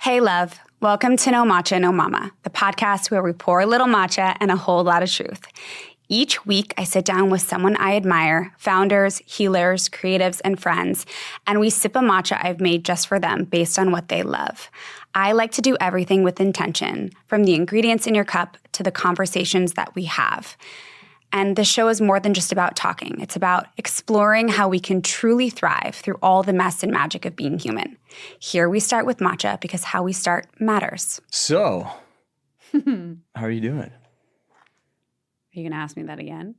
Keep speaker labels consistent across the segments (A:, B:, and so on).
A: Hey, love. Welcome to No Matcha No Mama, the podcast where we pour a little matcha and a whole lot of truth. Each week, I sit down with someone I admire, founders, healers, creatives, and friends, and we sip a matcha I've made just for them based on what they love. I like to do everything with intention, from the ingredients in your cup to the conversations that we have. And this show is more than just about talking. It's about exploring how we can truly thrive through all the mess and magic of being human. Here we start with matcha because how we start matters.
B: So, how are you doing?
A: Are you going to ask me that again?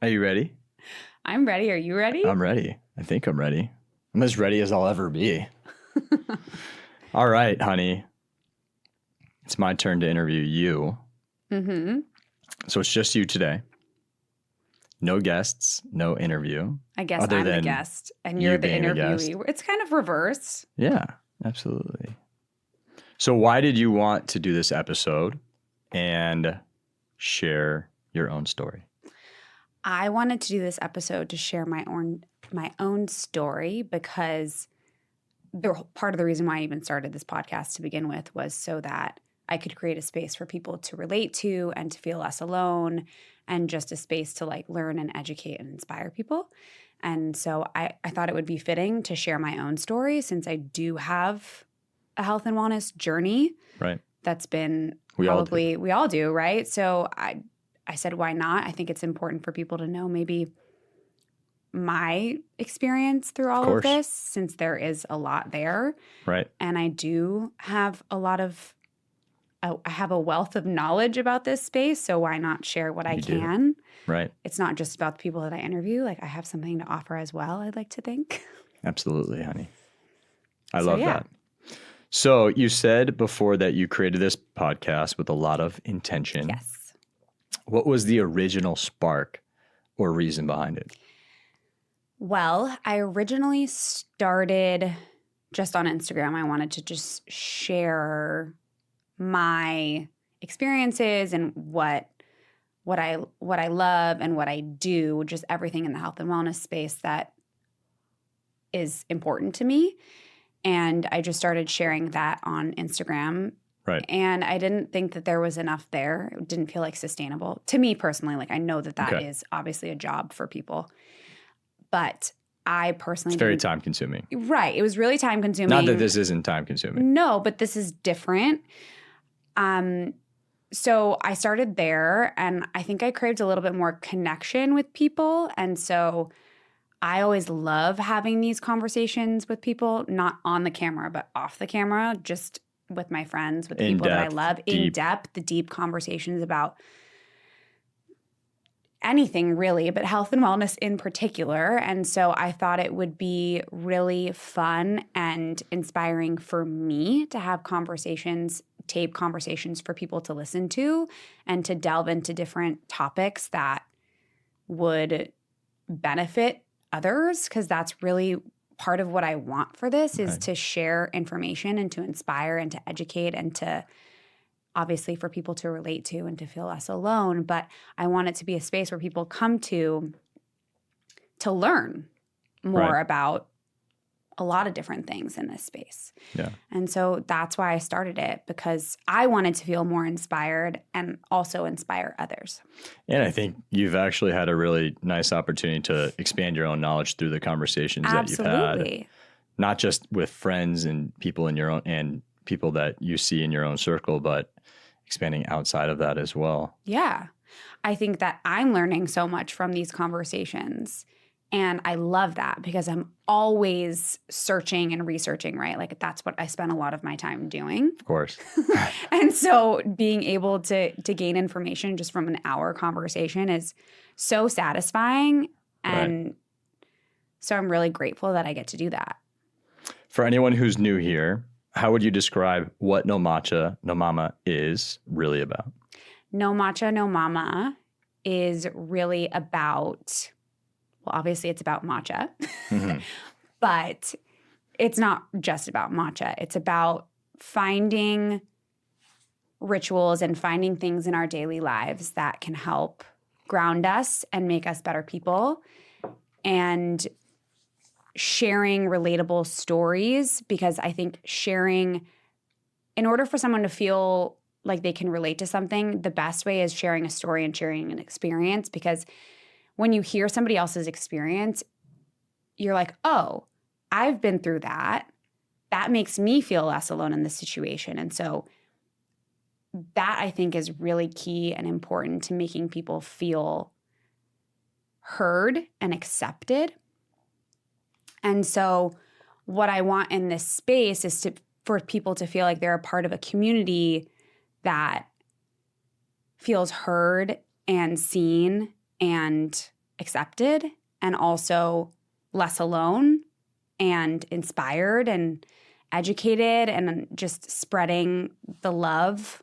B: Are you ready?
A: I'm ready. Are you ready?
B: I'm ready. I think I'm ready. I'm as ready as I'll ever be. All right, honey. It's my turn to interview you. Mm-hmm. So it's just you today. No guests, no interview.
A: I guess I'm the guest and you're the interviewee. It's kind of reverse.
B: Yeah, absolutely. So why did you want to do this episode and share your own story?
A: I wanted to do this episode to share my own story because part of the reason why I even started this podcast to begin with was so that I could create a space for people to relate to and to feel less alone, and just a space to like learn and educate and inspire people. And so I thought it would be fitting to share my own story since I do have a health and wellness journey.
B: Right.
A: That's been we all do, right? So I said, why not? I think it's important for people to know maybe my experience through all of this, since there is a lot there.
B: Right.
A: And I do have I have a wealth of knowledge about this space, so why not share what I can?
B: Right.
A: It's not just about the people that I interview. Like, I have something to offer as well, I'd like to think.
B: Absolutely, honey. I love that. So you said before that you created this podcast with a lot of intention.
A: Yes.
B: What was the original spark or reason behind it?
A: Well, I originally started just on Instagram. I wanted to just share my experiences and what I love and what I do, just everything in the health and wellness space that is important to me. And I just started sharing that on Instagram.
B: Right.
A: And I didn't think that there was enough there. It didn't feel like sustainable to me personally. Like, I know that is obviously a job for people, but I personally
B: it's very time consuming.
A: Right. It was really time consuming.
B: Not that this isn't time consuming.
A: No, but this is different. So I started there, and I think I craved a little bit more connection with people. And so I always love having these conversations with people, not on the camera, but off the camera, just with my friends, with the people that I love. In depth, the deep conversations about anything really, but health and wellness in particular. And so I thought it would be really fun and inspiring for me to have tape conversations for people to listen to and to delve into different topics that would benefit others, because that's really part of what I want for this is to share information and to inspire and to educate and to obviously for people to relate to and to feel less alone. But I want it to be a space where people come to learn more about a lot of different things in this space.
B: Yeah.
A: And so that's why I started it, because I wanted to feel more inspired and also inspire others.
B: And I think you've actually had a really nice opportunity to expand your own knowledge through the conversations that you've had. Not just with friends and people in your own and people that you see in your own circle, but expanding outside of that as well.
A: Yeah. I think that I'm learning so much from these conversations. And I love that because I'm always searching and researching, right? Like, that's what I spend a lot of my time doing.
B: Of course.
A: And so being able to gain information just from an hour conversation is so satisfying. And so I'm really grateful that I get to do that.
B: For anyone who's new here, how would you describe what No Matcha No Mama is really about?
A: No Matcha No Mama is really about... Well, obviously it's about matcha, but it's not just about matcha. It's about finding rituals and finding things in our daily lives that can help ground us and make us better people. And sharing relatable stories, because I think sharing, in order for someone to feel like they can relate to something, the best way is sharing a story and sharing an experience, because when you hear somebody else's experience, you're like, oh, I've been through that. That makes me feel less alone in this situation. And so that, I think, is really key and important to making people feel heard and accepted. And so what I want in this space is for people to feel like they're a part of a community that feels heard and seen and accepted, and also less alone and inspired and educated, and just spreading the love.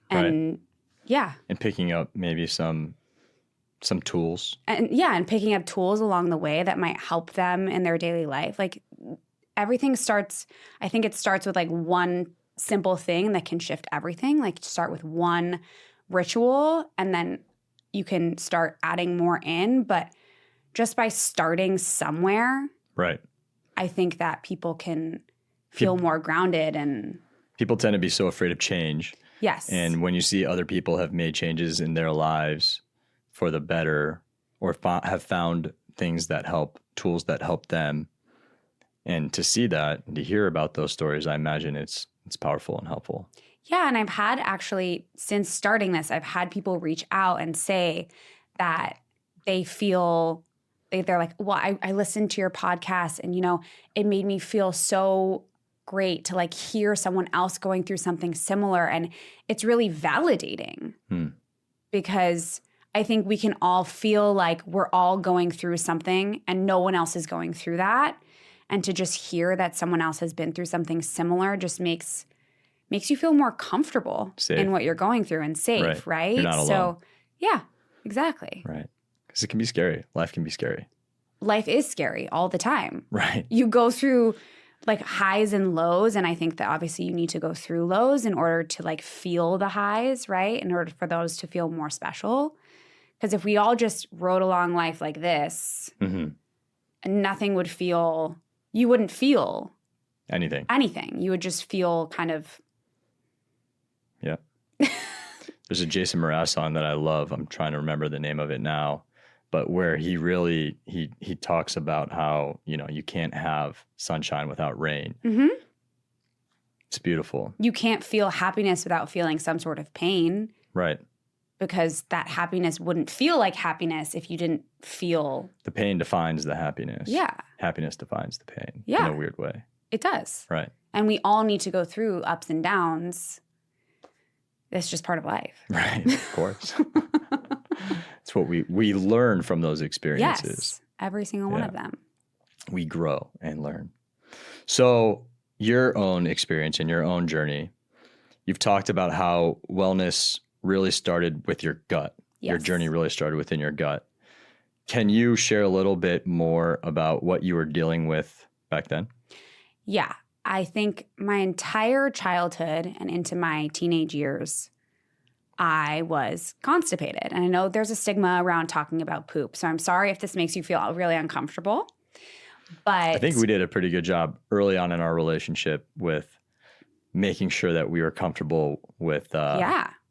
A: And
B: and picking up maybe some tools.
A: And picking up tools along the way that might help them in their daily life. Like, everything starts, I think it starts with like one simple thing that can shift everything. Like, start with one ritual and then you can start adding more in. But just by starting somewhere,
B: right,
A: I think that people can feel more grounded. And
B: people tend to be so afraid of change.
A: Yes.
B: And when you see other people have made changes in their lives for the better, or have found things that help, tools that help them, and to see that and to hear about those stories, I imagine it's powerful and helpful.
A: Yeah. And I've had, actually, since starting this, I've had people reach out and say that they feel, they're like, well, I listened to your podcast and, it made me feel so great to like hear someone else going through something similar. And it's really validating because I think we can all feel like we're all going through something and no one else is going through that. And to just hear that someone else has been through something similar just makes you feel more comfortable in what you're going through and safe, right?
B: You're not alone.
A: So, yeah, exactly.
B: Right. Because it can be scary. Life can be scary.
A: Life is scary all the time.
B: Right.
A: You go through like highs and lows, and I think that obviously you need to go through lows in order to like feel the highs, right? In order for those to feel more special. Because if we all just rode along life like this, nothing would feel, you wouldn't feel
B: anything.
A: You would just feel kind of.
B: Yeah. There's a Jason Mraz song that I love. I'm trying to remember the name of it now, but where he really, he talks about how, you can't have sunshine without rain. Mm-hmm. It's beautiful.
A: You can't feel happiness without feeling some sort of pain.
B: Right.
A: Because that happiness wouldn't feel like happiness if you didn't feel.
B: The pain defines the happiness.
A: Yeah.
B: Happiness defines the pain.
A: Yeah.
B: In a weird way.
A: It does.
B: Right.
A: And we all need to go through ups and downs. It's just part of life.
B: Right. Of course. It's what we learn from those experiences.
A: Yes. Every single one of them.
B: We grow and learn. So your own experience and your own journey, you've talked about how wellness really started with your gut. Yes. Your journey really started within your gut. Can you share a little bit more about what you were dealing with back then?
A: Yeah. I think my entire childhood and into my teenage years, I was constipated. And I know there's a stigma around talking about poop. So I'm sorry if this makes you feel really uncomfortable. But
B: I think we did a pretty good job early on in our relationship with making sure that we were comfortable with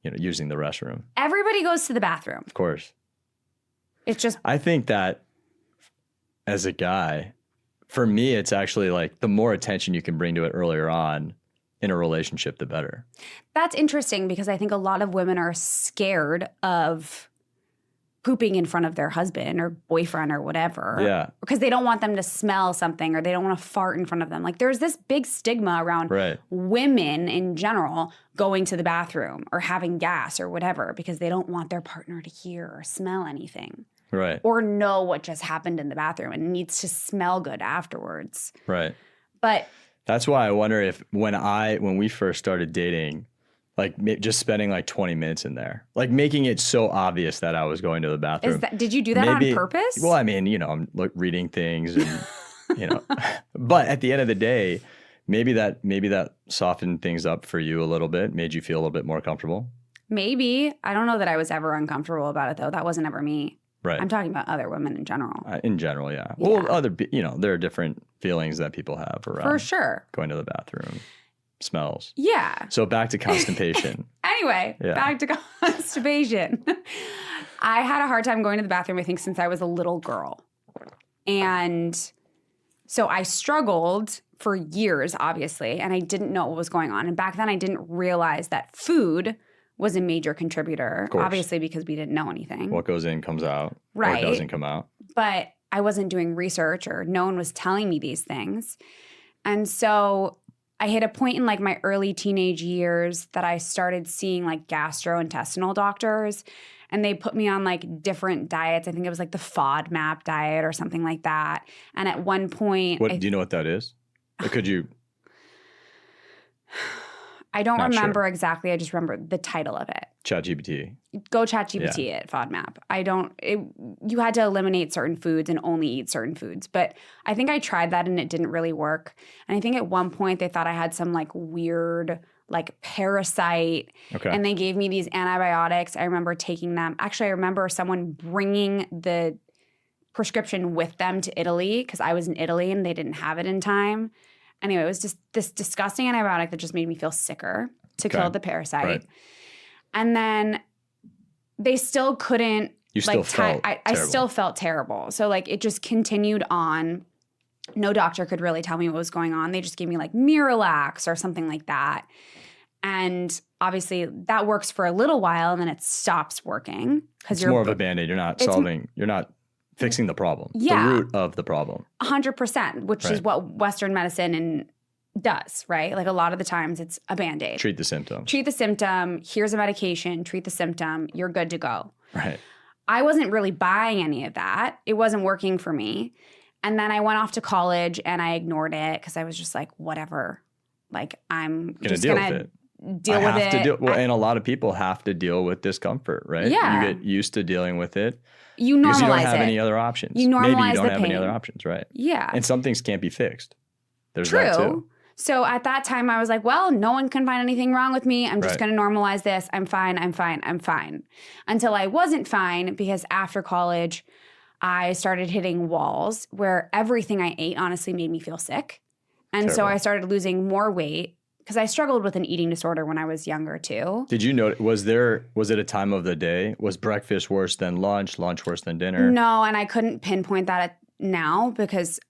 B: using the restroom.
A: Everybody goes to the bathroom.
B: Of course.
A: It's just,
B: I think that as a guy, for me, it's actually like the more attention you can bring to it earlier on in a relationship, the better.
A: That's interesting because I think a lot of women are scared of pooping in front of their husband or boyfriend or whatever.
B: Yeah.
A: Because they don't want them to smell something or they don't want to fart in front of them. Like there's this big stigma around women in general going to the bathroom or having gas or whatever because they don't want their partner to hear or smell anything.
B: Right.
A: Or know what just happened in the bathroom and needs to smell good afterwards.
B: Right.
A: But
B: that's why I wonder if when we first started dating, like just spending like 20 minutes in there, like making it so obvious that I was going to the bathroom.
A: Did you do that on purpose?
B: Well, I mean, I'm reading things and, but at the end of the day, maybe that softened things up for you a little bit, made you feel a little bit more comfortable.
A: Maybe. I don't know that I was ever uncomfortable about it though. That wasn't ever me.
B: Right.
A: I'm talking about other women in general.
B: In general, yeah. Well, there are different feelings that people have around
A: For sure.
B: going to the bathroom, smells.
A: Yeah.
B: So back to constipation.
A: Anyway, back to constipation. I had a hard time going to the bathroom, I think, since I was a little girl. And so I struggled for years, obviously, and I didn't know what was going on. And back then I didn't realize that food was a major contributor, obviously, because we didn't know anything.
B: What goes in comes out,
A: right?
B: Or it doesn't come out.
A: But I wasn't doing research, or no one was telling me these things. And so I hit a point in like my early teenage years that I started seeing like gastrointestinal doctors, and they put me on like different diets. I think it was like the FODMAP diet or something like that. And at one point,
B: do you know what that is? Or could you?
A: I don't remember exactly. I just remember the title of it.
B: ChatGPT.
A: Go ChatGPT it, FODMAP. You had to eliminate certain foods and only eat certain foods. But I think I tried that and it didn't really work. And I think at one point they thought I had some like weird like parasite. Okay. And they gave me these antibiotics. I remember taking them. Actually, I remember someone bringing the prescription with them to Italy because I was in Italy and they didn't have it in time. Anyway, it was just this disgusting antibiotic that just made me feel sicker to kill the parasite. Right. And then they still couldn't.
B: You still felt terrible.
A: I still felt terrible. So like it just continued on. No doctor could really tell me what was going on. They just gave me like Miralax or something like that. And obviously that works for a little while and then it stops working.
B: Because you're more of a Band-Aid. You're not fixing the problem. Yeah. The root of the problem.
A: 100%, which is what Western medicine does, right? Like a lot of the times it's a Band-Aid.
B: Treat the symptom.
A: Treat the symptom. Here's a medication. Treat the symptom. You're good to go.
B: Right.
A: I wasn't really buying any of that. It wasn't working for me. And then I went off to college and I ignored it because I was just like, whatever. Like I'm just going to deal with it.
B: And a lot of people have to deal with discomfort, right?
A: Yeah.
B: You get used to dealing with it.
A: You normalize it.
B: Because you don't have any other options.
A: You normalize
B: Maybe you don't have
A: pain.
B: any other options, right?
A: Yeah.
B: And some things can't be fixed. There's
A: True.
B: that too.
A: So at that time I was like, well, no one can find anything wrong with me. I'm just going to normalize this. I'm fine. Until I wasn't fine because after college, I started hitting walls where everything I ate honestly made me feel sick. And so I started losing more weight because I struggled with an eating disorder when I was younger too.
B: Did you know, was it a time of the day? Was breakfast worse than lunch worse than dinner?
A: No, and I couldn't pinpoint that now because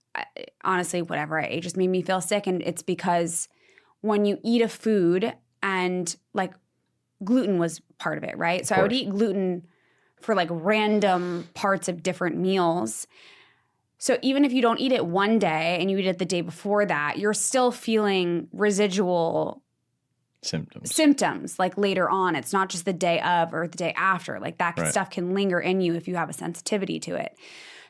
A: honestly, whatever I ate just made me feel sick. And it's because when you eat a food and like gluten was part of it, right? So I would eat gluten for like random parts of different meals. So even if you don't eat it one day and you eat it the day before that, you're still feeling residual symptoms like later on. It's not just the day of or the day after. Like that stuff can linger in you if you have a sensitivity to it.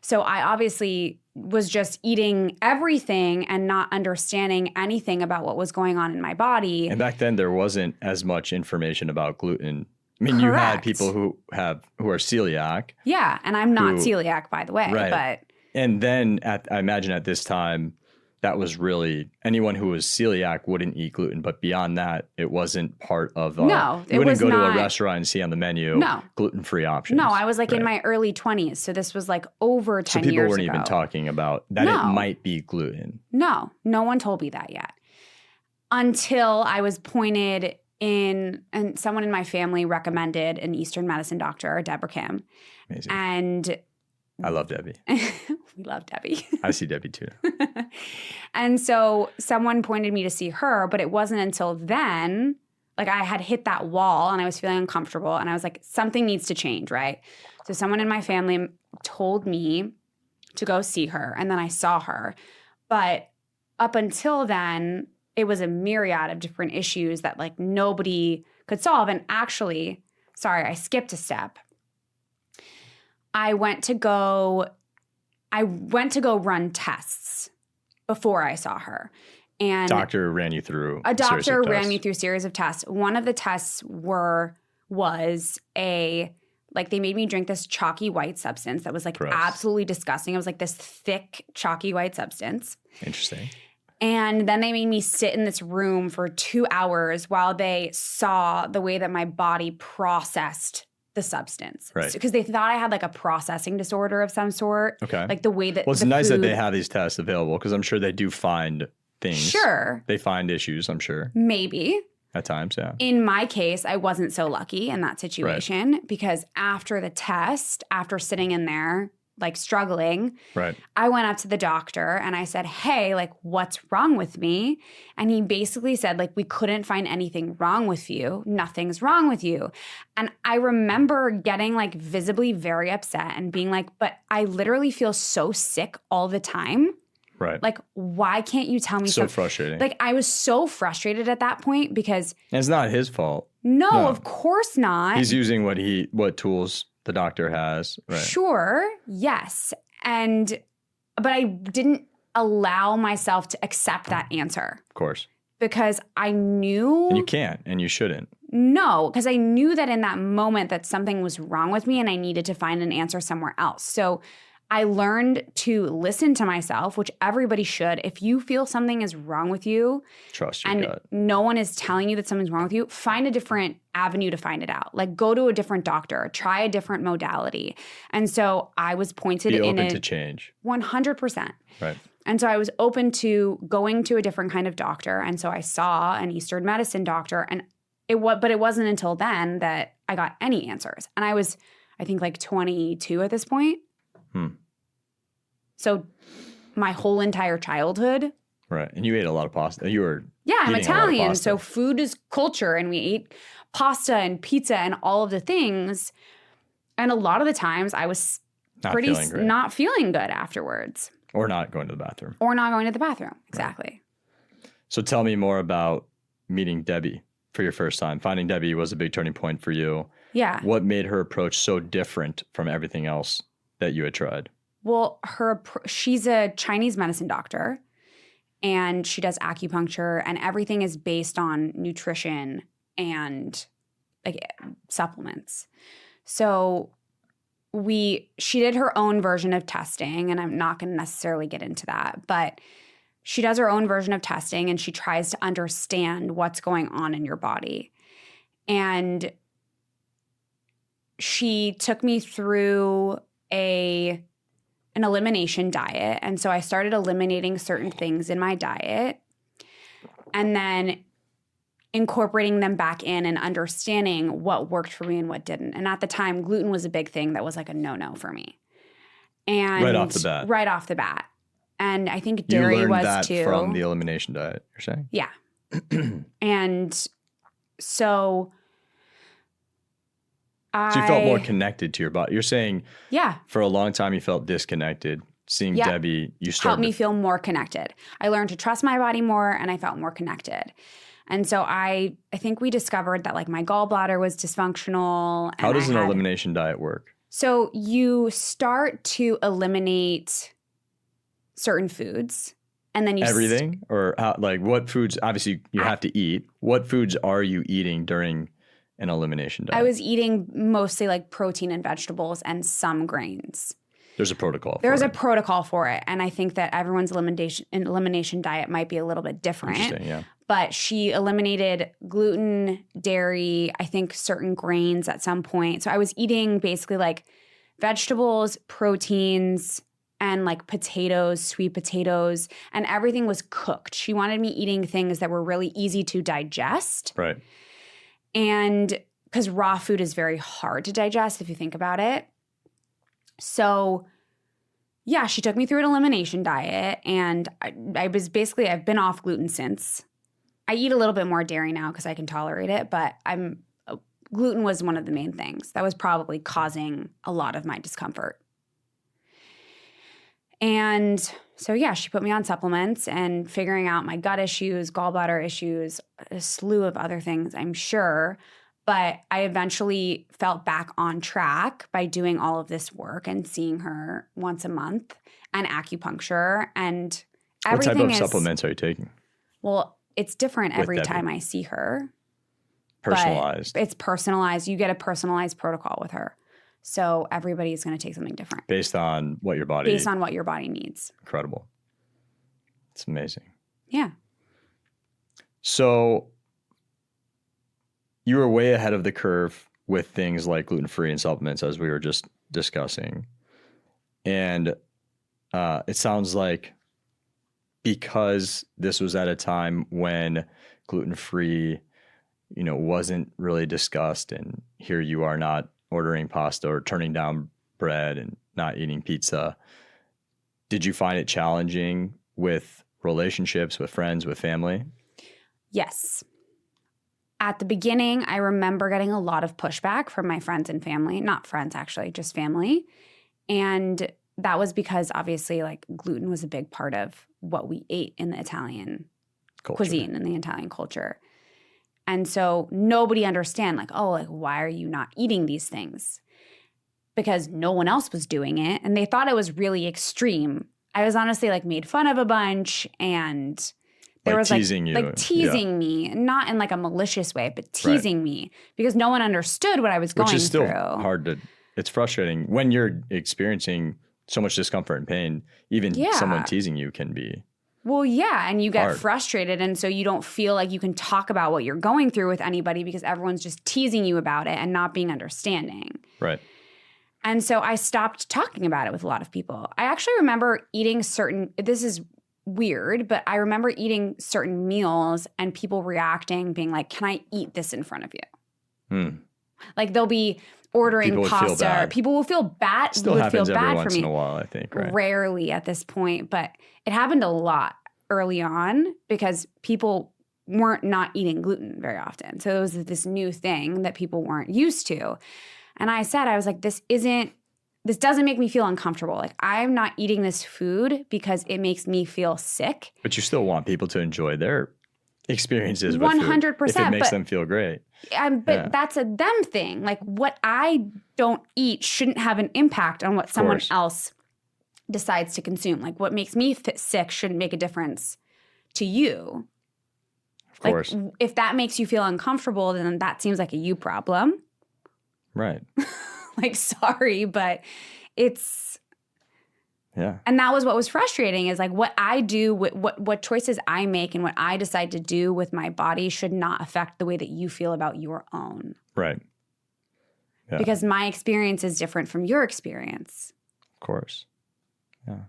A: So I obviously was just eating everything and not understanding anything about what was going on in my body.
B: And back then there wasn't as much information about gluten. I mean, you had people who are celiac.
A: Yeah, and I'm not celiac, by the way.
B: Right.
A: But
B: and then I imagine at this time, that was really anyone who was celiac wouldn't eat gluten. But beyond that, it wasn't part of. You wouldn't go to a restaurant and see on the menu gluten-free options.
A: No, I was like in my early 20s, so this was like over 10 years ago.
B: So people weren't even talking about that it might be gluten.
A: No one told me that yet until I was pointed in, and someone in my family recommended an Eastern medicine doctor, Deborah Kim.
B: Amazing.
A: And
B: I love Debbie.
A: We love Debbie.
B: I see Debbie too.
A: And so someone pointed me to see her, but it wasn't until then, like I had hit that wall and I was feeling uncomfortable and I was like, something needs to change, right? So someone in my family told me to go see her and then I saw her. But up until then, it was a myriad of different issues that like nobody could solve. And actually, sorry, I skipped a step. I went to go run tests before I saw her. And
B: doctor ran you through
A: a doctor ran me through a series of tests. One of the tests was they made me drink this chalky white substance that was like absolutely disgusting. It was like this thick chalky white substance.
B: Interesting.
A: And then they made me sit in this room for 2 hours while they saw the way that my body processed the substance.
B: Right.
A: Because they thought I had like a processing disorder of some sort.
B: Okay.
A: Like the way that
B: Well, it's nice that they have these tests available because I'm sure they do find things.
A: Sure.
B: They find issues, I'm sure.
A: Maybe.
B: At times, yeah.
A: In my case, I wasn't so lucky in that situation because after the test, after sitting in there, like struggling, I went up to the doctor and I said, hey, like, what's wrong with me? And he basically said, like, we couldn't find anything wrong with you. Nothing's wrong with you. And I remember getting like visibly very upset and being like, but I literally feel so sick all the time.
B: Right.
A: Like, why can't you tell me
B: so
A: something?
B: Frustrating.
A: Like, I was so frustrated at that point because
B: and it's not his fault.
A: No, of course not.
B: He's using what tools the doctor has. Right.
A: Sure. Yes. But I didn't allow myself to accept that answer.
B: Of course.
A: Because I knew.
B: And you can't and you shouldn't.
A: No, because I knew that in that moment that something was wrong with me and I needed to find an answer somewhere else. So I learned to listen to myself, which everybody should. If you feel something is wrong with you,
B: trust your
A: and
B: gut.
A: No one is telling you that something's wrong with you, find a different avenue to find it out. Like go to a different doctor, try a different modality. And so I was pointed
B: Be
A: in
B: open to change.
A: 100%.
B: Right.
A: And so I was open to going to a different kind of doctor. And so I saw an Eastern medicine doctor, and but it wasn't until then that I got any answers. And I was, I think, like 22 at this point. So my whole entire childhood.
B: Right. And you ate a lot of pasta. You were
A: I'm Italian. So food is culture. And we ate pasta and pizza and all of the things. And a lot of the times I was not feeling good afterwards.
B: Or not going to the bathroom.
A: Exactly.
B: Right. So tell me more about meeting Debbie for your first time. Finding Debbie was a big turning point for you.
A: Yeah.
B: What made her approach so different from everything else that you had tried?
A: Well, she's a Chinese medicine doctor, and she does acupuncture, and everything is based on nutrition and like supplements. So she did her own version of testing, and I'm not going to necessarily get into that, but she does her own version of testing, and she tries to understand what's going on in your body. And she took me through an elimination diet. And so I started eliminating certain things in my diet and then incorporating them back in and understanding what worked for me and what didn't. And at the time, gluten was a big thing that was like a no-no for me. And
B: right off the bat.
A: And I think dairy
B: you learned
A: was
B: that
A: too.
B: From the elimination diet, you're saying?
A: Yeah. And so
B: you felt more connected to your body. You're saying,
A: yeah,
B: for a long time you felt disconnected. Seeing Debbie, you started
A: helped me feel more connected. I learned to trust my body more, and I felt more connected. And so I think we discovered that like my gallbladder was dysfunctional.
B: How does an elimination diet work?
A: So you start to eliminate certain foods, and then you
B: everything, or how, like what foods? Obviously, you have to eat. What foods are you eating during an elimination diet?
A: I was eating mostly like protein and vegetables and some grains.
B: There's a protocol.
A: There's a protocol for it, and I think that everyone's elimination diet might be a little bit different.
B: Interesting, yeah.
A: But she eliminated gluten, dairy, I think certain grains at some point. So I was eating basically like vegetables, proteins, and like potatoes, sweet potatoes, and everything was cooked. She wanted me eating things that were really easy to digest.
B: Right.
A: And because raw food is very hard to digest if you think about it. So yeah, she took me through an elimination diet, and I've been off gluten since. I eat a little bit more dairy now because I can tolerate it, but gluten was one of the main things that was probably causing a lot of my discomfort. And so yeah, she put me on supplements and figuring out my gut issues, gallbladder issues, a slew of other things, I'm sure. But I eventually felt back on track by doing all of this work and seeing her once a month and acupuncture and everything.
B: What type of supplements are you taking?
A: Well, it's different every time I see her.
B: Personalized.
A: It's personalized. You get a personalized protocol with her. So everybody's going to take something different.
B: Based on what your body
A: needs.
B: Incredible. It's amazing.
A: Yeah.
B: So you were way ahead of the curve with things like gluten-free and supplements, as we were just discussing. And it sounds like because this was at a time when gluten-free, wasn't really discussed, and here you are not ordering pasta or turning down bread and not eating pizza. Did you find it challenging with relationships, with friends, with family?
A: Yes. At the beginning, I remember getting a lot of pushback from my friends and family. Not friends, actually, just family. And that was because obviously like gluten was a big part of what we ate in the Italian cuisine, in the Italian culture. And so nobody understand like, oh, like why are you not eating these things? Because no one else was doing it. And they thought it was really extreme. I was honestly like made fun of a bunch, and there was
B: teasing
A: teasing me, not in like a malicious way, but teasing me because no one understood what I was going through. Which is still
B: hard it's frustrating when you're experiencing so much discomfort and pain. Even someone teasing you can be.
A: Well, yeah, and you get frustrated, and so you don't feel like you can talk about what you're going through with anybody because everyone's just teasing you about it and not being understanding.
B: Right.
A: And so I stopped talking about it with a lot of people. I actually remember eating this is weird, but I remember eating certain meals and people reacting, being like, can I eat this in front of you? Like they'll be ordering pasta. People will feel bad.
B: Still happens every once in a while, I think. Right?
A: Rarely at this point, but it happened a lot early on because people weren't not eating gluten very often. So it was this new thing that people weren't used to. And I was like, this doesn't make me feel uncomfortable. Like I'm not eating this food because it makes me feel sick.
B: But you still want people to enjoy their experiences with
A: 100%,
B: food if it makes them feel great.
A: But that's a them thing. Like what I don't eat shouldn't have an impact on what someone else decides to consume. Like what makes me sick shouldn't make a difference to you.
B: Of course.
A: Like if that makes you feel uncomfortable, then that seems like a you problem.
B: Right.
A: Like, sorry, but it's...
B: Yeah.
A: And that was what was frustrating is like what I do, what choices I make and what I decide to do with my body should not affect the way that you feel about your own.
B: Right. Yeah.
A: Because my experience is different from your experience.
B: Of course. Yeah.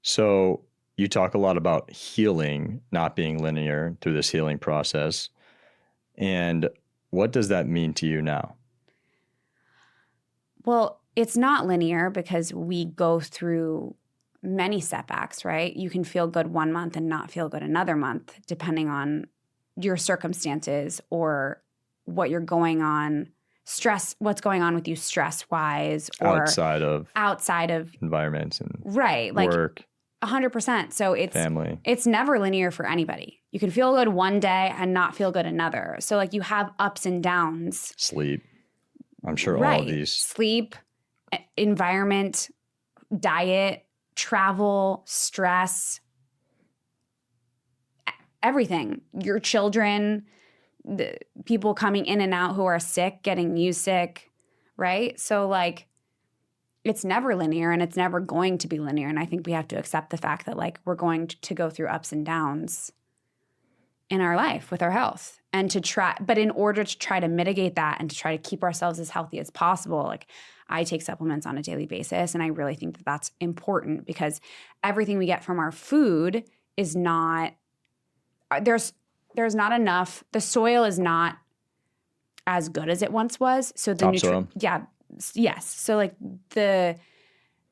B: So you talk a lot about healing not being linear through this healing process. And what does that mean to you now?
A: Well, it's not linear because we go through many setbacks, right? You can feel good one month and not feel good another month, depending on your circumstances or what you're going on, what's going on with you stress-wise or outside of
B: environments and
A: work. 100%. So it's never linear for anybody. You can feel good one day and not feel good another. So like you have ups and downs.
B: Sleep. I'm sure all of these.
A: Sleep, environment, diet, travel, stress, everything. Your children, the people coming in and out who are sick, getting you sick, right? So like it's never linear and it's never going to be linear. And I think we have to accept the fact that like we're going to go through ups and downs in our life with our health but in order to try to mitigate that and to try to keep ourselves as healthy as possible, like I take supplements on a daily basis. And I really think that that's important because everything we get from our food is not, there's not enough, the soil is not as good as it once was. So the
B: topsoil.
A: Yes. So like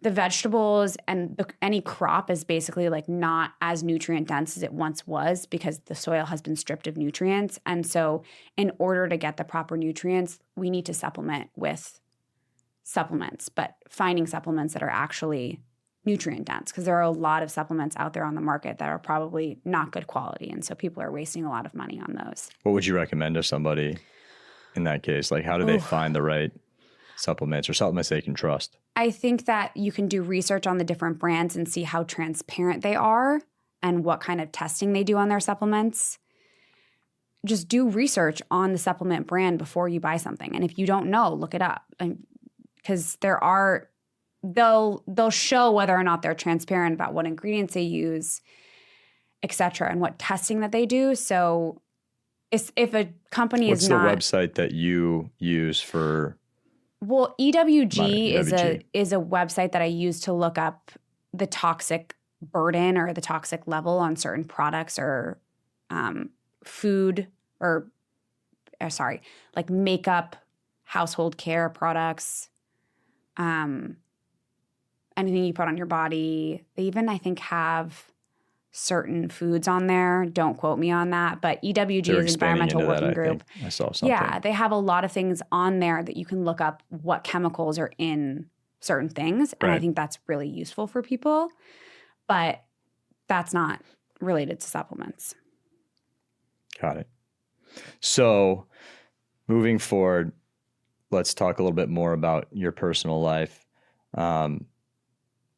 A: the vegetables and any crop is basically like not as nutrient dense as it once was because the soil has been stripped of nutrients. And so in order to get the proper nutrients, we need to supplement with supplements, but finding supplements that are actually nutrient dense because there are a lot of supplements out there on the market that are probably not good quality. And so people are wasting a lot of money on those.
B: What would you recommend to somebody in that case? Like how do they find the right supplements or supplements they can trust?
A: I think that you can do research on the different brands and see how transparent they are and what kind of testing they do on their supplements. Just do research on the supplement brand before you buy something. And if you don't know, look it up. Because they'll show whether or not they're transparent about what ingredients they use, et cetera, and what testing that they do. So if a company
B: What's
A: is
B: the
A: not
B: website that you use for?
A: Well, EWG
B: EWG.
A: is a website that I use to look up the toxic burden or the toxic level on certain products or food or like makeup, household care products, anything you put on your body. They even, I think, have certain foods on there. Don't quote me on that. But EWG
B: They're
A: is
B: expanding
A: Environmental
B: into that,
A: Working
B: I
A: Group.
B: think. I saw something.
A: Yeah, they have a lot of things on there that you can look up what chemicals are in certain things. And I
B: Right.
A: think that's really useful for people. But that's not related to supplements.
B: Got it. So moving forward, let's talk a little bit more about your personal life.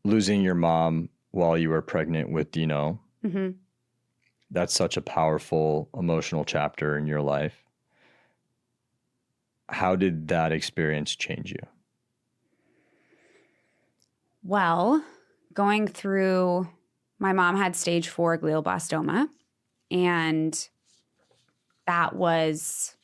B: Losing your mom while you were pregnant with Dino.
A: Mm-hmm.
B: That's such a powerful emotional chapter in your life. How did that experience change you?
A: Well, going through, my mom had stage 4 glioblastoma, and that was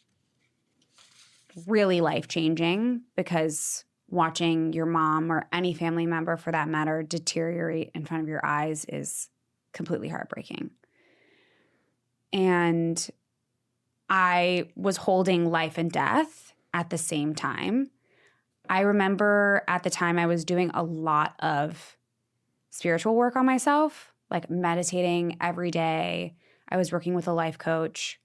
A: really life-changing because watching your mom or any family member for that matter deteriorate in front of your eyes is completely heartbreaking. And I was holding life and death at the same time. I remember at the time I was doing a lot of spiritual work on myself, like meditating every day. I was working with a life coach.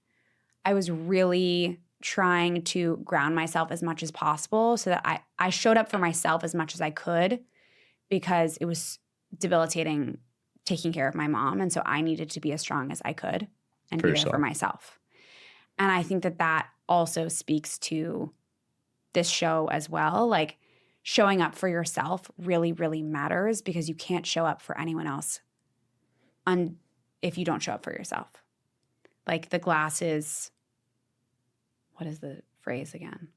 A: I was really trying to ground myself as much as possible so that I showed up for myself as much as I could because it was debilitating taking care of my mom. And so I needed to be as strong as I could and be there for myself. And I think that that also speaks to this show as well. Like showing up for yourself really, really matters because you can't show up for anyone else if you don't show up for yourself. Like the glass is, what is the phrase again?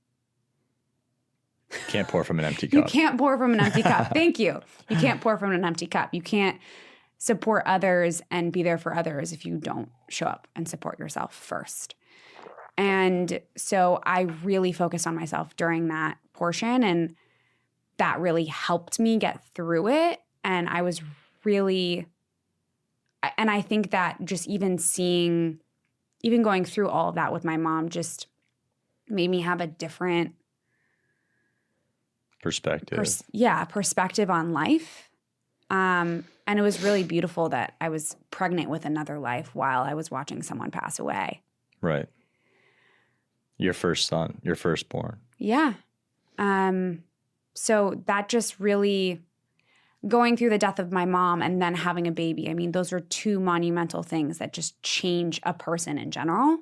B: Can't pour from an empty cup.
A: You can't pour from an empty cup. Thank you. You can't pour from an empty cup. You can't support others and be there for others if you don't show up and support yourself first. And so I really focused on myself during that portion, and that really helped me get through it. And I was really, and I think that just even going through all of that with my mom just made me have a different
B: perspective.
A: Perspective on life. And it was really beautiful that I was pregnant with another life while I was watching someone pass away.
B: Right. Your first son, your firstborn.
A: Yeah. So that just really, going through the death of my mom and then having a baby, I mean, those are two monumental things that just change a person in general.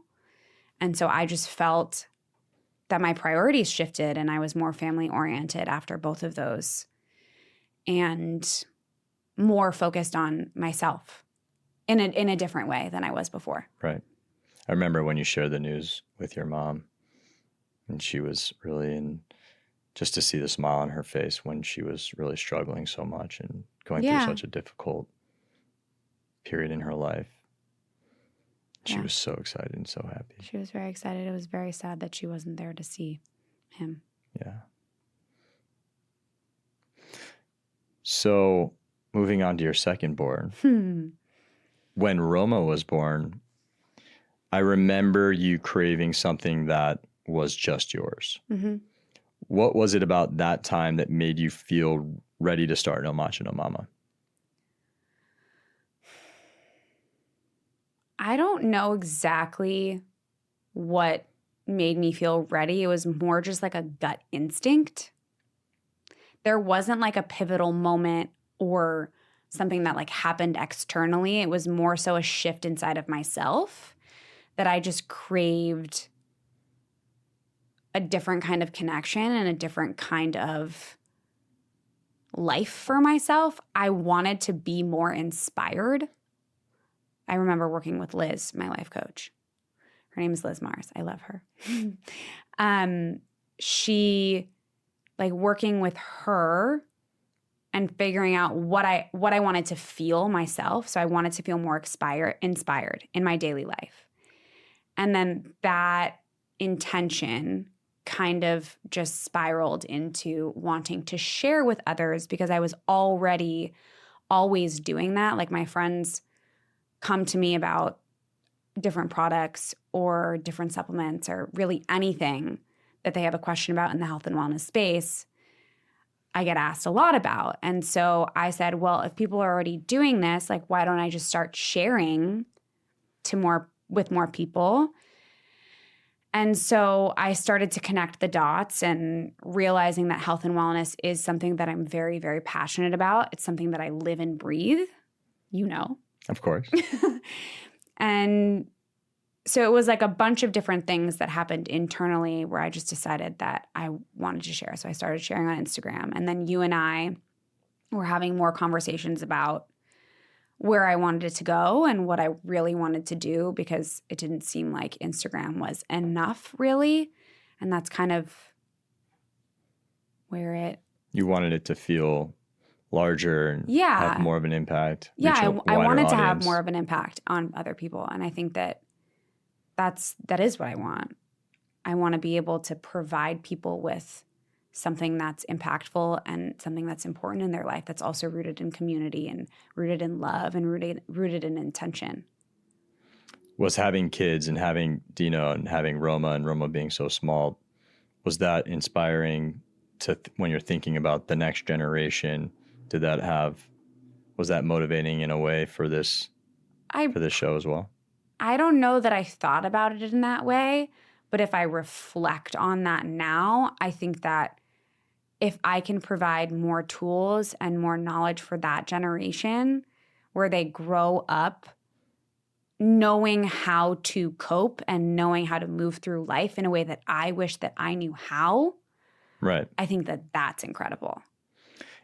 A: And so I just felt that my priorities shifted and I was more family oriented after both of those and more focused on myself in a different way than I was before.
B: Right. I remember when you shared the news with your mom and she was really just to see the smile on her face when she was really struggling so much and going through such a difficult period in her life. She was so excited and so happy.
A: She was very excited. It was very sad that she wasn't there to see him.
B: Yeah. So moving on to your second born. When Roma was born, I remember you craving something that was just yours. Mm-hmm. What was it about that time that made you feel ready to start No Matcha No Mama?
A: I don't know exactly what made me feel ready. It was more just like a gut instinct. There wasn't like a pivotal moment or something that like happened externally. It was more so a shift inside of myself that I just craved a different kind of connection and a different kind of life for myself. I wanted to be more inspired. I remember working with Liz, my life coach. Her name is Liz Mars. I love her. She, like working with her and figuring out what I wanted to feel myself. So I wanted to feel more inspired in my daily life. And then that intention kind of just spiraled into wanting to share with others because I was already always doing that. Like my friends come to me about different products or different supplements or really anything that they have a question about in the health and wellness space, I get asked a lot about. And so I said, well, if people are already doing this, like, why don't I just start sharing with more people? And so I started to connect the dots and realizing that health and wellness is something that I'm very, very passionate about. It's something that I live and breathe,
B: Of course.
A: And so it was like a bunch of different things that happened internally where I just decided that I wanted to share. So I started sharing on Instagram. And then you and I were having more conversations about where I wanted it to go and what I really wanted to do because it didn't seem like Instagram was enough, really. And that's kind of where
B: You wanted it to feel larger and have more of an impact.
A: Yeah, I wanted to have
B: audience.
A: more of an impact on other people. And I think that is what I want. I want to be able to provide people with something that's impactful and something that's important in their life that's also rooted in community and rooted in love and rooted in intention.
B: Was having kids and having Dina and having Roma and Roma being so small, was that inspiring when you're thinking about the next generation? Was that motivating in a way for this show as well?
A: I don't know that I thought about it in that way, but if I reflect on that now, I think that if I can provide more tools and more knowledge for that generation where they grow up knowing how to cope and knowing how to move through life in a way that I wish that I knew how,
B: right?
A: I think that that's incredible.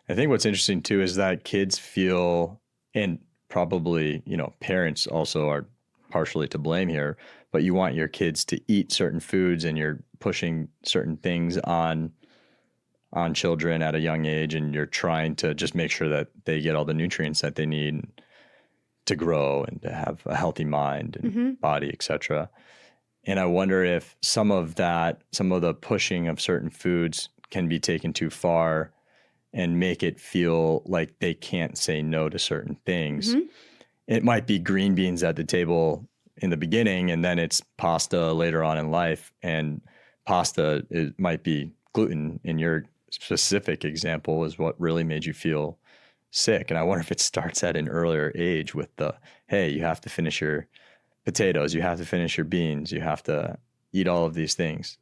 B: I think what's interesting too is that kids feel, and probably, parents also are partially to blame here, but you want your kids to eat certain foods and you're pushing certain things on children at a young age, and you're trying to just make sure that they get all the nutrients that they need to grow and to have a healthy mind and body, etc. And I wonder if some of the pushing of certain foods can be taken too far and make it feel like they can't say no to certain things. It might be green beans at the table in the beginning, and then it's pasta later on in life. And pasta, it might be gluten in your specific example is what really made you feel sick. And I wonder if it starts at an earlier age with hey, you have to finish your potatoes, you have to finish your beans, you have to eat all of these things.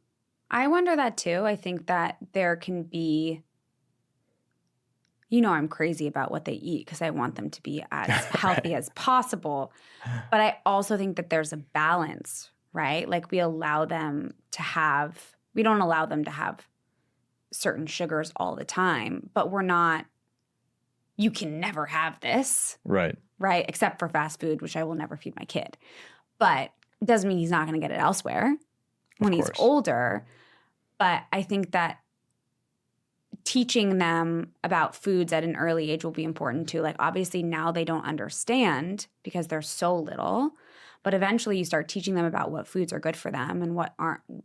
A: I wonder that too. I think that there can be, I'm crazy about what they eat because I want them to be as healthy as possible. But I also think that there's a balance, right? Like we don't allow them to have certain sugars all the time, but you can never have this.
B: Right.
A: Right. Except for fast food, which I will never feed my kid. But it doesn't mean he's not going to get it elsewhere when he's older. But I think that teaching them about foods at an early age will be important too. Like obviously now they don't understand because they're so little, but eventually you start teaching them about what foods are good for them and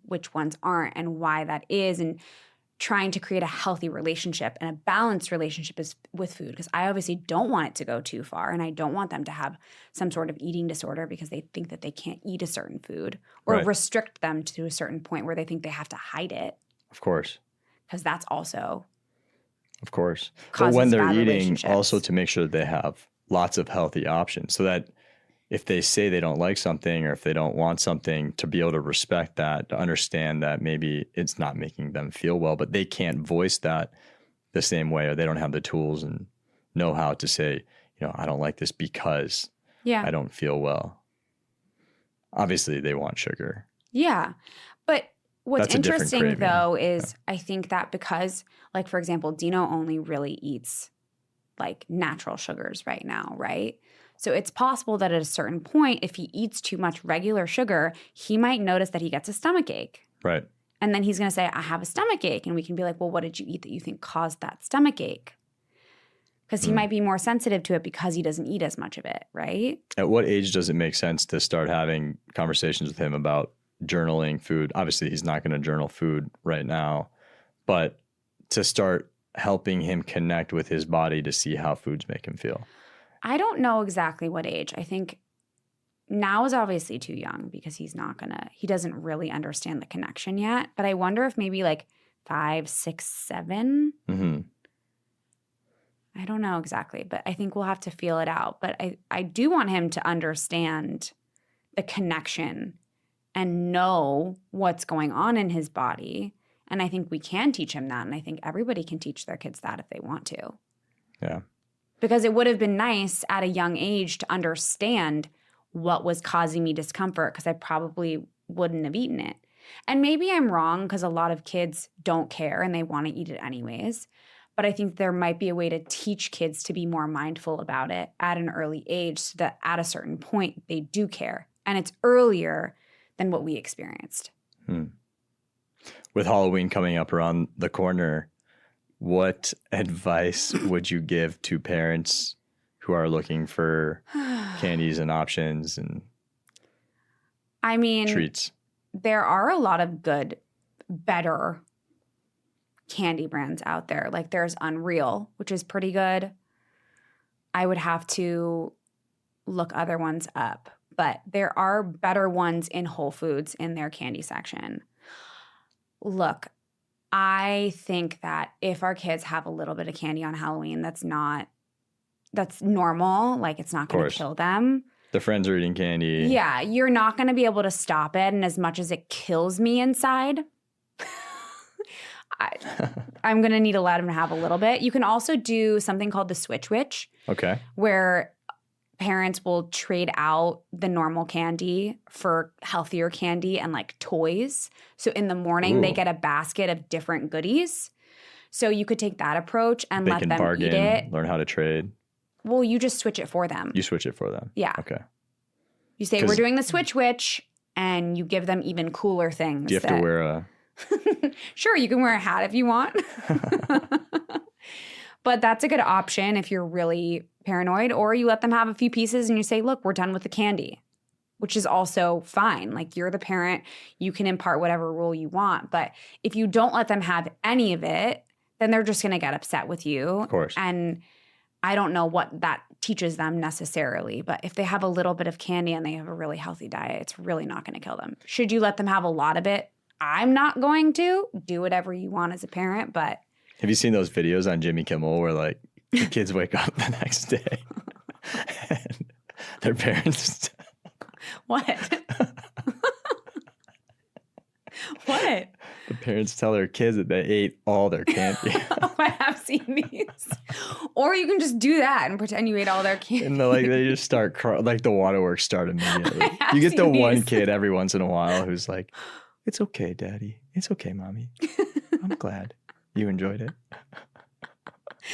A: which ones aren't, and why that is, and trying to create a healthy relationship and a balanced relationship with food, because I obviously don't want it to go too far, and I don't want them to have some sort of eating disorder because they think that they can't eat a certain food, or restrict them to a certain point where they think they have to hide it.
B: Of course.
A: Because that's also
B: but when they're eating, also to make sure that they have lots of healthy options, so that if they say they don't like something or if they don't want something, to be able to respect that, to understand that maybe it's not making them feel well, but they can't voice that the same way, or they don't have the tools and know how to say, I don't like this because I don't feel well. Obviously, they want sugar.
A: Yeah. But what's interesting, though, is I think that because, like, for example, Dino only really eats, like, natural sugars right now, right? So it's possible that at a certain point, if he eats too much regular sugar, he might notice that he gets a stomach ache.
B: Right.
A: And then he's going to say, I have a stomach ache. And we can be like, well, what did you eat that you think caused that stomach ache? because he might be more sensitive to it because he doesn't eat as much of it, right?
B: At what age does it make sense to start having conversations with him about journaling food? Obviously, he's not going to journal food right now, but to start helping him connect with his body to see how foods make him feel.
A: I don't know exactly what age. I think now is obviously too young because he doesn't really understand the connection yet. But I wonder if maybe like 5, 6, 7.
B: Mm-hmm.
A: I don't know exactly, but I think we'll have to feel it out. But I do want him to understand the connection and know what's going on in his body. And I think we can teach him that. And I think everybody can teach their kids that if they want to.
B: Yeah.
A: Because it would have been nice at a young age to understand what was causing me discomfort, because I probably wouldn't have eaten it. And maybe I'm wrong because a lot of kids don't care and they want to eat it anyways. But I think there might be a way to teach kids to be more mindful about it at an early age so that at a certain point they do care. And it's earlier than what we experienced.
B: With Halloween coming up around the corner, what advice would you give to parents who are looking for candies and options and treats?
A: There are a lot of good, better candy brands out there. Like there's Unreal, which is pretty good. I would have to look other ones up, but there are better ones in Whole Foods in their candy section. Look, I think that if our kids have a little bit of candy on Halloween, that's normal. Like it's not going to kill them.
B: Their friends are eating candy.
A: Yeah, you're not going to be able to stop it. And as much as it kills me inside, I'm going to need to let them have a little bit. You can also do something called the Switch Witch.
B: Okay.
A: Where parents will trade out the normal candy for healthier candy and like toys. So in the morning, they get a basket of different goodies. So you could take that approach and let them
B: bargain,
A: eat it.
B: Learn how to trade.
A: Well, you just switch it for them.
B: You switch it for them.
A: Yeah.
B: Okay.
A: You say, we're doing the Switch Witch, and you give them even cooler things.
B: Do you have to wear a...
A: Sure, you can wear a hat if you want. But that's a good option if you're really paranoid. Or you let them have a few pieces and you say, look, we're done with the candy, which is also fine. Like you're the parent. You can impart whatever rule you want. But if you don't let them have any of it, then they're just going to get upset with you.
B: Of course.
A: And I don't know what that teaches them necessarily. But if they have a little bit of candy and they have a really healthy diet, it's really not going to kill them. Should you let them have a lot of it? I'm not going to. Do whatever you want as a parent, but...
B: Have you seen those videos on Jimmy Kimmel where like the kids wake up the next day and their parents...
A: What? What?
B: The parents tell their kids that they ate all their candy.
A: Oh, I have seen these. Or you can just do that and pretend you ate all their candy.
B: And they just start like the waterworks start immediately. You get the one kid every once in a while who's like, "It's okay, Daddy. It's okay, Mommy. I'm glad you enjoyed it."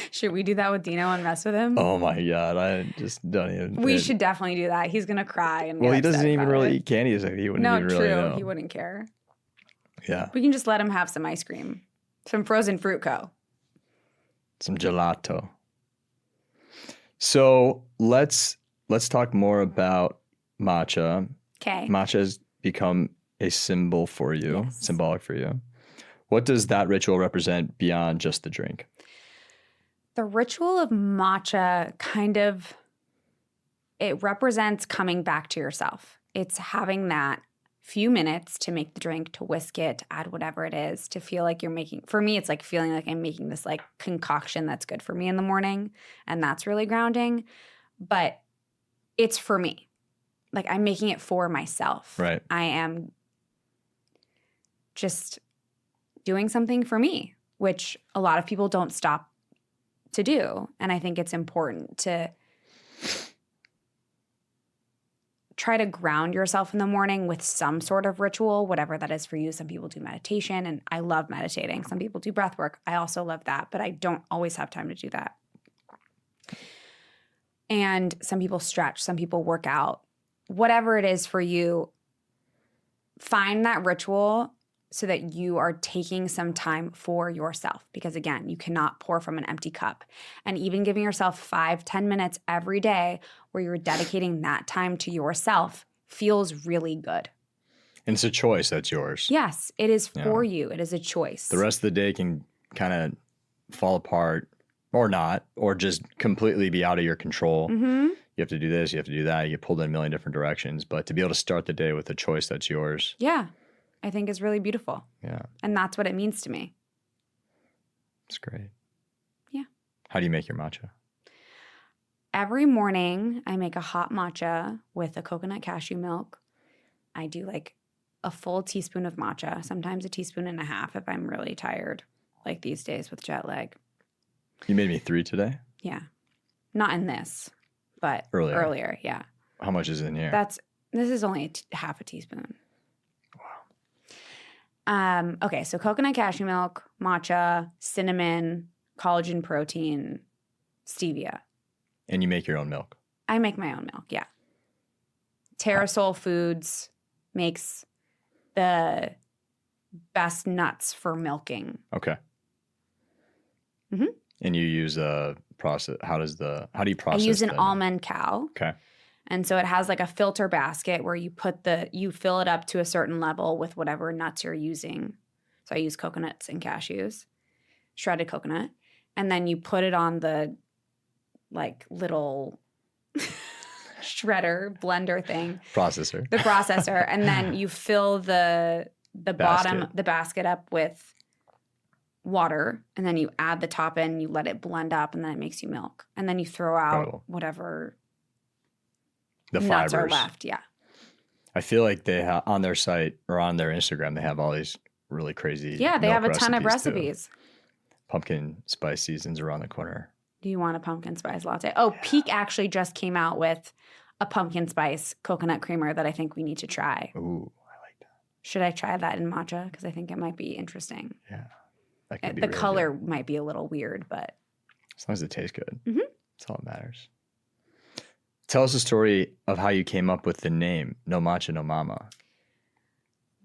A: Should we do that with Dino and mess with him?
B: Oh my God, I just don't even.
A: We should definitely do that. He's gonna cry and.
B: Well, he doesn't even really eat candy, so he wouldn't even really know.
A: He wouldn't care.
B: Yeah.
A: We can just let him have some ice cream, some frozen fruit
B: some gelato. So let's talk more about matcha.
A: Okay.
B: Matcha has become a symbol for you, symbolic for you. What does that ritual represent beyond just the drink?
A: The ritual of matcha it represents coming back to yourself. It's having that few minutes to make the drink, to whisk it, to add whatever it is, to feel like you're making, for me, it's like feeling like I'm making this like concoction that's good for me in the morning. And that's really grounding. But it's for me. Like I'm making it for myself.
B: Right.
A: I am just doing something for me, which a lot of people don't stop to do. And I think it's important to try to ground yourself in the morning with some sort of ritual, whatever that is for you. Some people do meditation, and I love meditating. Some people do breath work. I also love that, but I don't always have time to do that. And some people stretch, some people work out. Whatever it is for you, find that ritual, so that you are taking some time for yourself. Because again, you cannot pour from an empty cup. And even giving yourself 5-10 minutes every day where you're dedicating that time to yourself feels really good.
B: And it's a choice that's yours.
A: Yes, it is for you. It is a choice.
B: The rest of the day can kind of fall apart or not, or just completely be out of your control.
A: Mm-hmm.
B: You have to do this, you have to do that. You get pulled in a million different directions. But to be able to start the day with a choice that's yours.
A: Yeah, I think is really beautiful.
B: Yeah.
A: And that's what it means to me.
B: It's great.
A: Yeah.
B: How do you make your matcha?
A: Every morning, I make a hot matcha with a coconut cashew milk. I do like a full teaspoon of matcha, sometimes a teaspoon and a half if I'm really tired, like these days with jet lag.
B: You made me 3 today?
A: Yeah. Not in this, but earlier, yeah.
B: How much is in here?
A: This is only half a teaspoon. Wow. Okay, so coconut cashew milk, matcha, cinnamon, collagen protein, stevia.
B: And you make your own milk?
A: I make my own milk, yeah. Terrasol Foods makes the best nuts for milking.
B: Okay.
A: Mm-hmm.
B: And you use a process. How do you process?
A: I use an almond cow.
B: Okay.
A: And so it has like a filter basket where you fill it up to a certain level with whatever nuts you're using. So I use coconuts and cashews, shredded coconut, and then you put it on the like little shredder blender thing, the processor, and then you fill the basket up with water, and then you add the top in, you let it blend up, and then it makes you milk, and then you throw out whatever
B: the
A: nuts
B: fibers
A: are left. Yeah,
B: I feel like they have on their site or on their Instagram, they have all these really crazy.
A: Yeah, they have a ton of
B: recipes
A: recipes.
B: Pumpkin spice season's around the corner.
A: Do you want a pumpkin spice latte? Oh, Pique actually just came out with a pumpkin spice coconut creamer that I think we need to try.
B: Ooh, I like that.
A: Should I try that in matcha? Because I think it might be interesting.
B: Yeah. That could be
A: the
B: really
A: color
B: good.
A: might be a little weird, but.
B: As long as it tastes good.
A: Mm-hmm.
B: That's all that matters. Tell us the story of how you came up with the name No Matcha No Mama.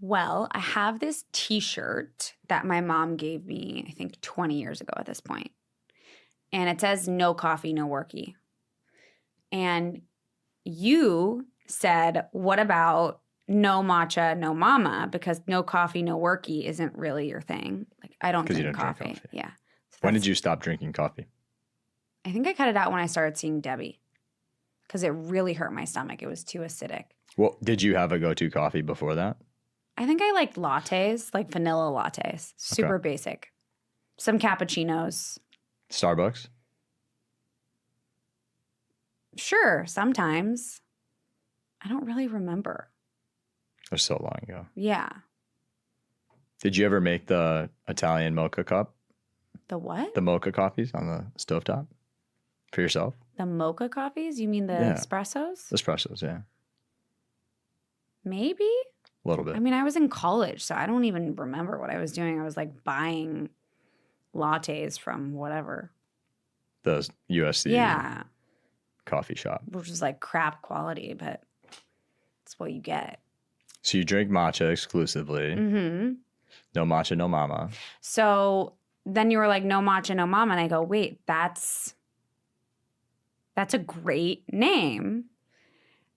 A: Well, I have this T-shirt that my mom gave me, I think 20 years ago at this point. And it says, no coffee, no worky. And you said, what about no matcha, no mama? Because no coffee, no worky isn't really your thing. Like, I don't drink coffee.
B: Drink coffee.
A: Yeah. So
B: when did you stop drinking coffee?
A: I think I cut it out when I started seeing Debbie. Because it really hurt my stomach. It was too acidic.
B: Well, did you have a go-to coffee before that?
A: I think I liked lattes, like vanilla lattes. Super basic. Some cappuccinos.
B: Starbucks?
A: Sure, sometimes. I don't really remember.
B: It was so long ago.
A: Yeah.
B: Did you ever make the Italian mocha cup?
A: The what?
B: The mocha coffees on the stovetop for yourself?
A: The mocha coffees? You mean the espressos?
B: Espressos, yeah.
A: Maybe?
B: A little bit.
A: I mean, I was in college, so I don't even remember what I was doing. I was like buying lattes from whatever.
B: The USC coffee shop.
A: Which is like crap quality, but it's what you get.
B: So you drink matcha exclusively.
A: Mm-hmm.
B: No matcha, no mama.
A: So then you were like, no matcha, no mama. And I go, wait, that's a great name.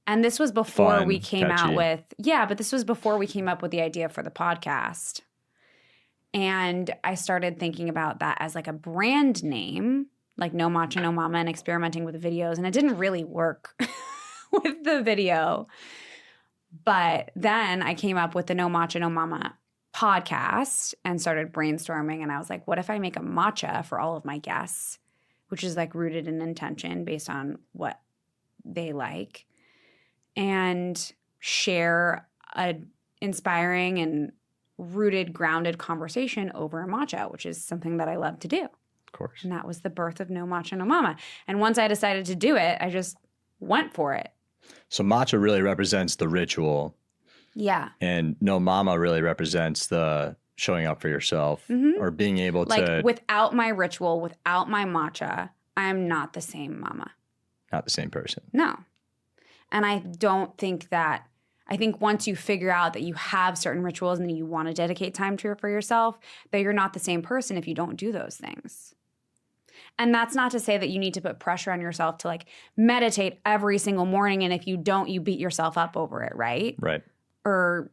A: And this was before we came out with, but this was before we came up with the idea for the podcast. And I started thinking about that as like a brand name, like No Matcha No Mama, and experimenting with videos. And it didn't really work with the video. But then I came up with the No Matcha No Mama podcast and started brainstorming. And I was like, what if I make a matcha for all of my guests, which is like rooted in intention based on what they like, and share a inspiring and rooted, grounded conversation over a matcha, which is something that I love to do.
B: Of course.
A: And that was the birth of No Matcha No Mama. And once I decided to do it, I just went for it.
B: So matcha really represents the ritual.
A: Yeah.
B: And No Mama really represents the showing up for yourself or being able to.
A: Like without my ritual, without my matcha, I am not the same mama.
B: Not the same person.
A: No. And I don't think that, I think once you figure out that you have certain rituals and you want to dedicate time to it for yourself, that you're not the same person if you don't do those things. And that's not to say that you need to put pressure on yourself to like meditate every single morning. And if you don't, you beat yourself up over it, right?
B: Right.
A: Or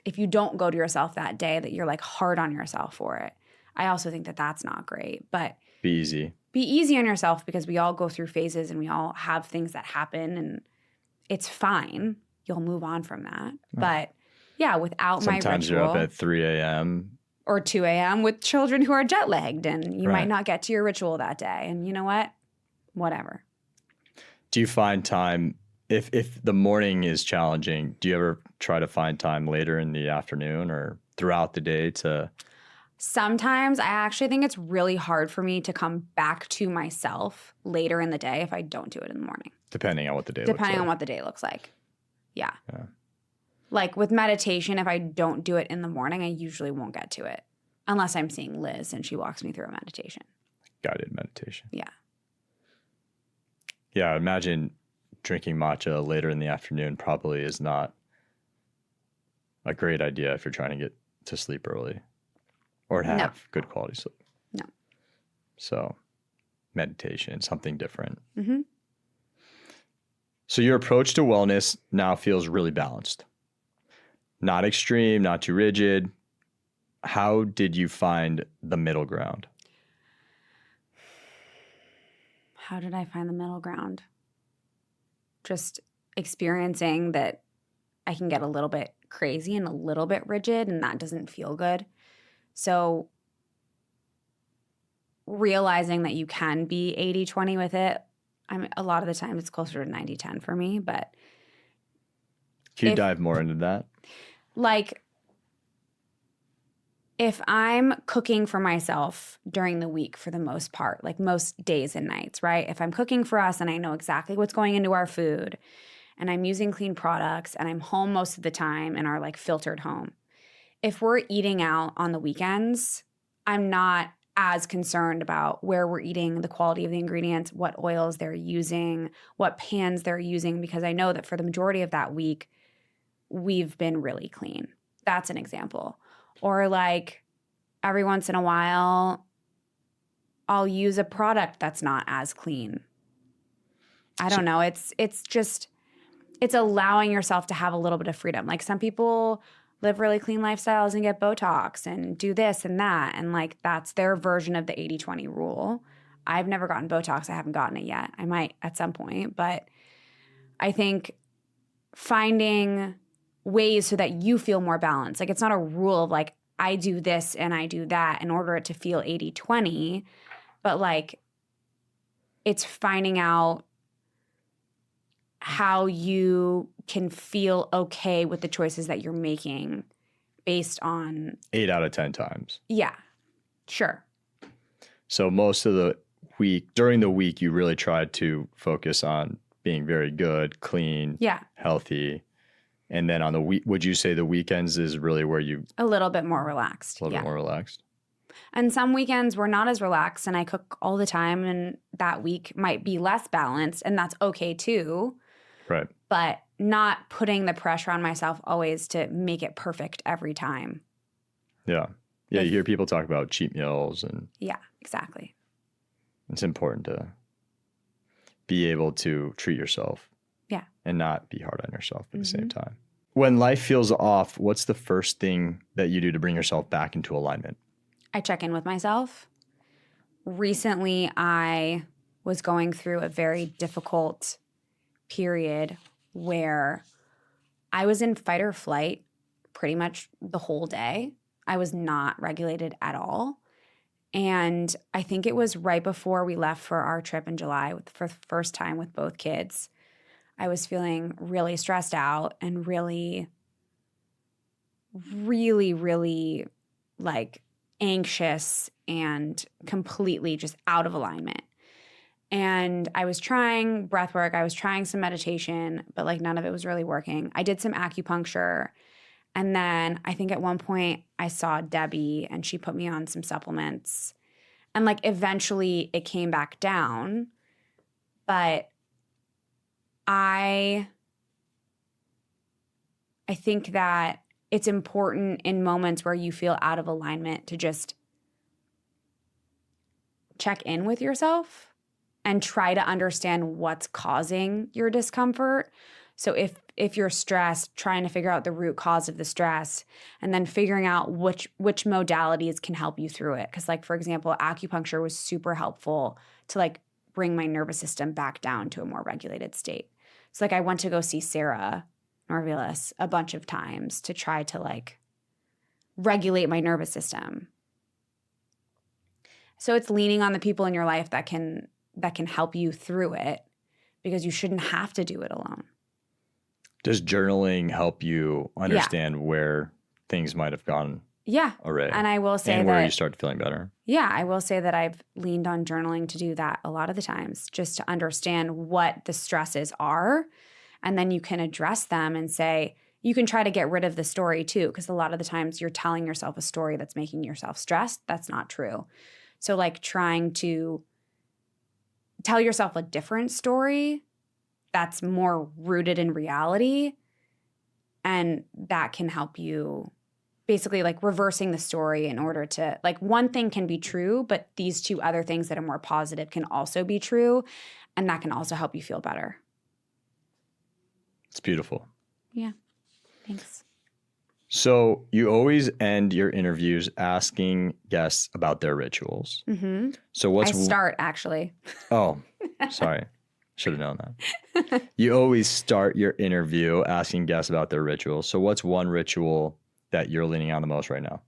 A: if you don't go to yourself that day, that you're like hard on yourself for it. I also think that that's not great. But
B: be easy.
A: Be easy on yourself because we all go through phases and we all have things that happen and it's fine. You'll move on from that. But yeah, without my ritual.
B: Sometimes you're up at 3 a.m.
A: or 2 a.m. with children who are jet lagged and you
B: Right.
A: might not get to your ritual that day. And you know what? Whatever.
B: Do you find time, if the morning is challenging, do you ever try to find time later in the afternoon or throughout the day to?
A: Sometimes I actually think it's really hard for me to come back to myself later in the day if I don't do it in the morning.
B: Depending on what the day looks like.
A: Depending on what the day looks like. Yeah. Like with meditation, if I don't do it in the morning, I usually won't get to it. Unless I'm seeing Liz and she walks me through a meditation.
B: Guided meditation.
A: Yeah.
B: Yeah, imagine drinking matcha later in the afternoon probably is not a great idea if you're trying to get to sleep early or have good quality sleep.
A: No.
B: So meditation, something different.
A: Mm-hmm.
B: So your approach to wellness now feels really balanced. Not extreme, not too rigid. How did you find the middle ground?
A: How did I find the middle ground? Just experiencing that I can get a little bit crazy and a little bit rigid, and that doesn't feel good. So realizing that you can be 80-20 with it, a lot of the time it's closer to 90-10 for me, but
B: Can you dive more into that?
A: Like, if I'm cooking for myself during the week for the most part, like most days and nights, right? If I'm cooking for us and I know exactly what's going into our food and I'm using clean products and I'm home most of the time in our like filtered home, if we're eating out on the weekends, I'm not as concerned about where we're eating, the quality of the ingredients, what oils they're using, what pans they're using, because I know that for the majority of that week, we've been really clean. That's an example. Or like every once in a while, I'll use a product that's not as clean. I don't know. It's allowing yourself to have a little bit of freedom. Like some people live really clean lifestyles and get Botox and do this and that. And like that's their version of the 80-20 rule. I've never gotten Botox. I haven't gotten it yet. I might at some point. But I think finding ways so that you feel more balanced. Like it's not a rule of like, I do this and I do that in order to feel 80-20. But like it's finding out how you can feel okay with the choices that you're making based on
B: 8 out of 10 times.
A: Yeah, sure.
B: So most of the week, during the week, you really tried to focus on being very good, clean, healthy. And then on the week, would you say the weekends is really where you...
A: A little bit more relaxed.
B: A little bit more relaxed.
A: And some weekends we're not as relaxed and I cook all the time and that week might be less balanced and that's okay too.
B: Right.
A: But not putting the pressure on myself always to make it perfect every time.
B: Yeah. Yeah, you hear people talk about cheat meals and...
A: Yeah, exactly.
B: It's important to be able to treat yourself.
A: Yeah.
B: And not be hard on yourself at the same time. When life feels off, what's the first thing that you do to bring yourself back into alignment?
A: I check in with myself. Recently, I was going through a very difficult period where I was in fight or flight pretty much the whole day. I was not regulated at all. And I think it was right before we left for our trip in July for the first time with both kids. I was feeling really stressed out and really, really, really like anxious and completely just out of alignment. And I was trying breath work. I was trying some meditation, but like none of it was really working. I did some acupuncture. And then I think at one point I saw Debbie and she put me on some supplements. And like eventually it came back down. But I I think that it's important in moments where you feel out of alignment to just check in with yourself and try to understand what's causing your discomfort. So if you're stressed, trying to figure out the root cause of the stress and then figuring out which modalities can help you through it. Because like, for example, acupuncture was super helpful to like bring my nervous system back down to a more regulated state. So like I went to go see Sarah Norvilis a bunch of times to try to like regulate my nervous system. So it's leaning on the people in your life that can help you through it, because you shouldn't have to do it alone.
B: Does journaling help you understand where things might have gone array?
A: And I will say
B: and where you start feeling better.
A: Yeah, I will say that I've leaned on journaling to do that a lot of the times, just to understand what the stresses are. And then you can address them and say, you can try to get rid of the story too, because a lot of the times you're telling yourself a story that's making yourself stressed. That's not true. So like trying to tell yourself a different story that's more rooted in reality, and that can help you basically like reversing the story in order to like one thing can be true, but these two other things that are more positive can also be true, and that can also help you feel better.
B: It's beautiful.
A: Yeah. Thanks.
B: So you always end your interviews asking guests about their rituals.
A: Mm-hmm.
B: So
A: I start actually.
B: Oh, sorry. Should have known that. You always start your interview asking guests about their rituals. So what's one ritual that you're leaning on the most right now?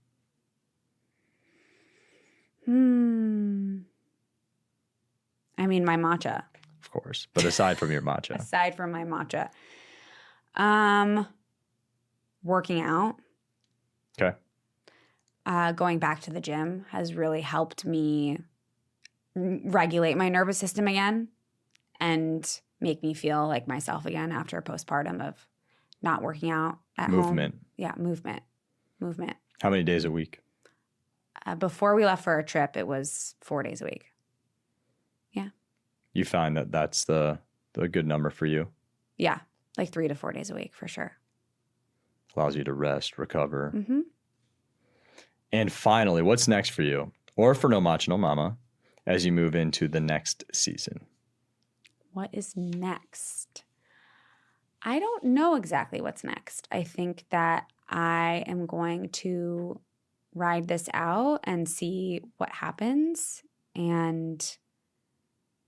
A: I mean, my matcha.
B: Of course. But aside from your matcha.
A: Aside from my matcha. Working out.
B: Okay.
A: Going back to the gym has really helped me regulate my nervous system again and make me feel like myself again after postpartum of not working out at home. Yeah, movement.
B: How many days a week?
A: Before we left for a trip, it was 4 days a week. Yeah.
B: You find that that's the good number for you?
A: Yeah, like 3 to 4 days a week for sure.
B: Allows you to rest, recover.
A: Mm-hmm.
B: And finally, what's next for you, or for No Matcha No Mama, as you move into the next season?
A: What is next? I don't know exactly what's next. I think that I am going to ride this out and see what happens and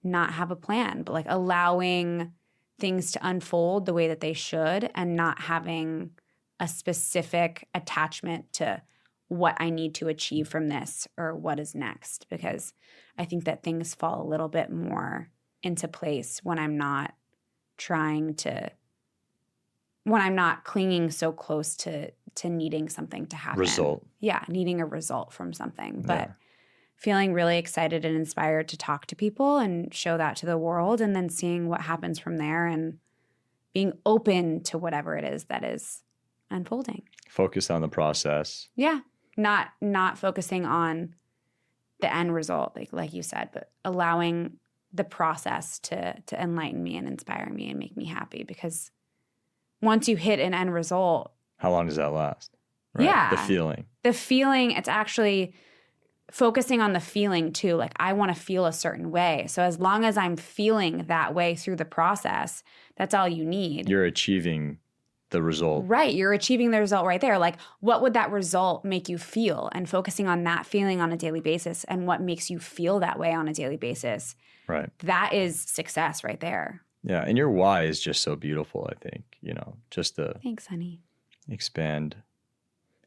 A: not have a plan, but like allowing things to unfold the way that they should and not having a specific attachment to what I need to achieve from this or what is next, because I think that things fall a little bit more into place when I'm not clinging so close to needing something to happen.
B: Result.
A: Yeah, needing a result from something. But feeling really excited and inspired to talk to people and show that to the world, and then seeing what happens from there and being open to whatever it is that is unfolding. Focus
B: on the process.
A: Yeah. Not focusing on the end result, like you said, but allowing the process to enlighten me and inspire me and make me happy. Because once you hit an end result,
B: how long does that last? Right?
A: Yeah.
B: The feeling,
A: it's actually focusing on the feeling too. Like I want to feel a certain way. So as long as I'm feeling that way through the process, that's all you need.
B: You're achieving the result.
A: Right. You're achieving the result right there. Like, what would that result make you feel? And focusing on that feeling on a daily basis and what makes you feel that way on a daily basis.
B: Right.
A: That is success right there.
B: Yeah. And your why is just so beautiful, I think, just to
A: Thanks, honey.
B: Expand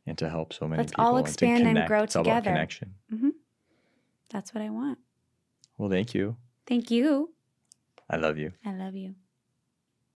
B: and to help so many
A: Let's
B: people.
A: all expand and grow
B: it's
A: together.
B: All about connection.
A: Mm-hmm. That's what I want.
B: Well, thank you.
A: Thank you.
B: I love you.
A: I love you.